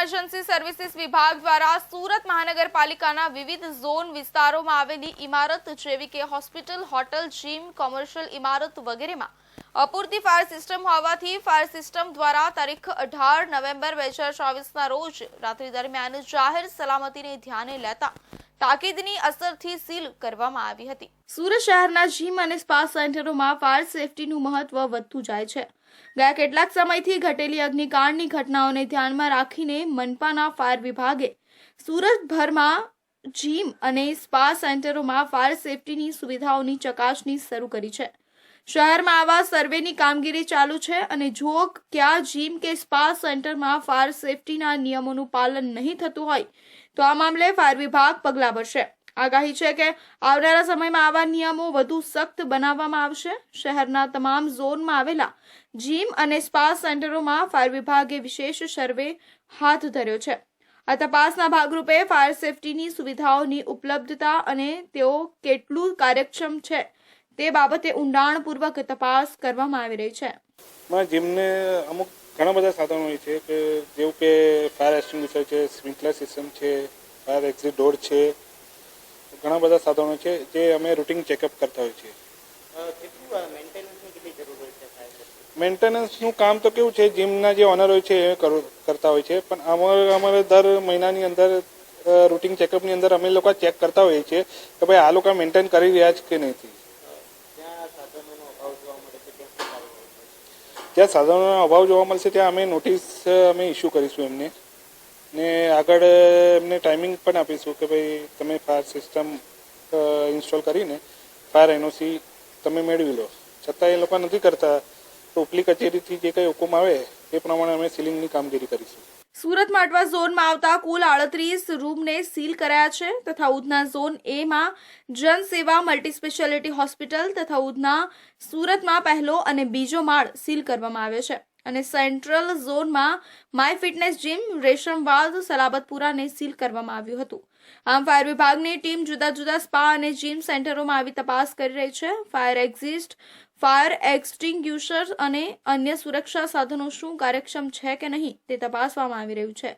Emergency services વિભાગ દ્વારા સુરત મહાનગરપાલિકાના વિવિધ ઝોન વિસ્તારોમાં આવેલી ઇમારત જેવી કે હોસ્પિટલ, હોટલ, જીમ, કોમર્શિયલ ઇમારત વગેરેમાં અપૂરતી ફાયર સિસ્ટમ હોવાથી ફાયર સિસ્ટમ દ્વારા તારીખ 18 નવેમ્બર 2024ના રોજ રાત્રિ દરમિયાન જાહેર સલામતીને ધ્યાને લેતા તાકીદની અસરથી સીલ કરવામાં આવી હતી। સુરત શહેરના જીમ અને સ્પા સેન્ટરોમાં ફાયર સેફટીનું મહત્વ વધતું જાય છે। ગયા કેટલાક સમયથી ઘટેલી અગ્નિકાંડની ઘટનાઓને ધ્યાનમાં રાખીને મનપાના ફાયર વિભાગે સુરતભરમાં જીમ અને સ્પા સેન્ટરોમાં ફાયર સેફટીની સુવિધાઓની ચકાસણી શરૂ કરી છે। શહેરમાં આવા સર્વેની કામગીરી ચાલુ છે અને જો ક્યાં જીમ કે સ્પા સેન્ટરમાં ફાયર સેફટીના નિયમોનું પાલન નહીં થતું હોય તો આ મામલે ફાયર વિભાગ પગલાં ભરશે। આગાહી છે કે આવનારા સમયમાં આવા નિયમો વધુ સખ્ત બનાવવામાં આવશે। શહેરના તમામ ઝોનમાં આવેલા જીમ અને સ્પા સેન્ટરોમાં ફાયર વિભાગે વિશેષ સર્વે હાથ ધર્યો છે। આ તપાસના ભાગરૂપે ફાયર સેફટીની સુવિધાઓની ઉપલબ્ધતા અને તેઓ કેટલું કાર્યક્ષમ છે તે બાબતે ઊંડાણપૂર્વક તપાસ કરવામાં આવી રહી છે। જીમને અમુક ઘણા બધા સાધનો હોય છે કે જેવું કે ફાયર એક્સટિંગ્વિશર છે, સ્પ્રિંકલર સિસ્ટમ છે, ફાયર એક્ઝિટ ડોર છે, ઘણા બધા સાધનો છે જે અમે રૂટીન ચેકઅપ કરતા હોય છે। મેન્ટેનન્સનું કામ તો કેવું છે, જીમના જે ઓનર હોય છે એ કરતા હોય છે, પણ અમારે દર મહિનાની અંદર રૂટીન ચેકઅપની અંદર અમે લોકો ચેક કરતા હોઈએ છીએ કે ભાઈ આ લોકો મેન્ટેન કરી રહ્યા છે કે નથી। જ્યાં સાધનોનો અભાવ જોવા મળશે ત્યાં અમે નોટિસ ઇસ્યુ કરીશું એમને ને આગળ એમને ટાઈમિંગ પણ આપીશું કે ભાઈ તમે ફાયર સિસ્ટમ ઇન્સ્ટોલ કરીને ફાયર એનઓસી તમે મેળવી લો। છતાં એ લોકો નથી કરતા તો ઉપલી કચેરીથી જે કંઈ હુકમ આવે એ પ્રમાણે અમે સીલિંગની કામગીરી કરીશું। સુરતમાં અટવા ઝોનમાં આવતા કુલ 38 રૂમને સીલ કરાયા છે તથા ઉધના ઝોન એમાં જનસેવા મલ્ટી સ્પેશિયાલિટી હોસ્પિટલ તથા ઉધના સુરતમાં પહેલો અને બીજો માળ સીલ કરવામાં આવ્યો છે અને સેન્ટ્રલ ઝોનમાં માય ફિટનેસ જીમ, રેશમવાદ, સલાબતપુરાને સીલ કરવામાં આવ્યું હતું। આમ ફાયર વિભાગની ટીમ જુદા જુદા સ્પા અને જીમ સેન્ટરોમાં આવી તપાસ કરી રહી છે। ફાયર એક્સટિંગ્યુશર અને અન્ય સુરક્ષા સાધનો શું કાર્યક્ષમ છે કે નહીં તે તપાસવામાં આવી રહ્યું છે।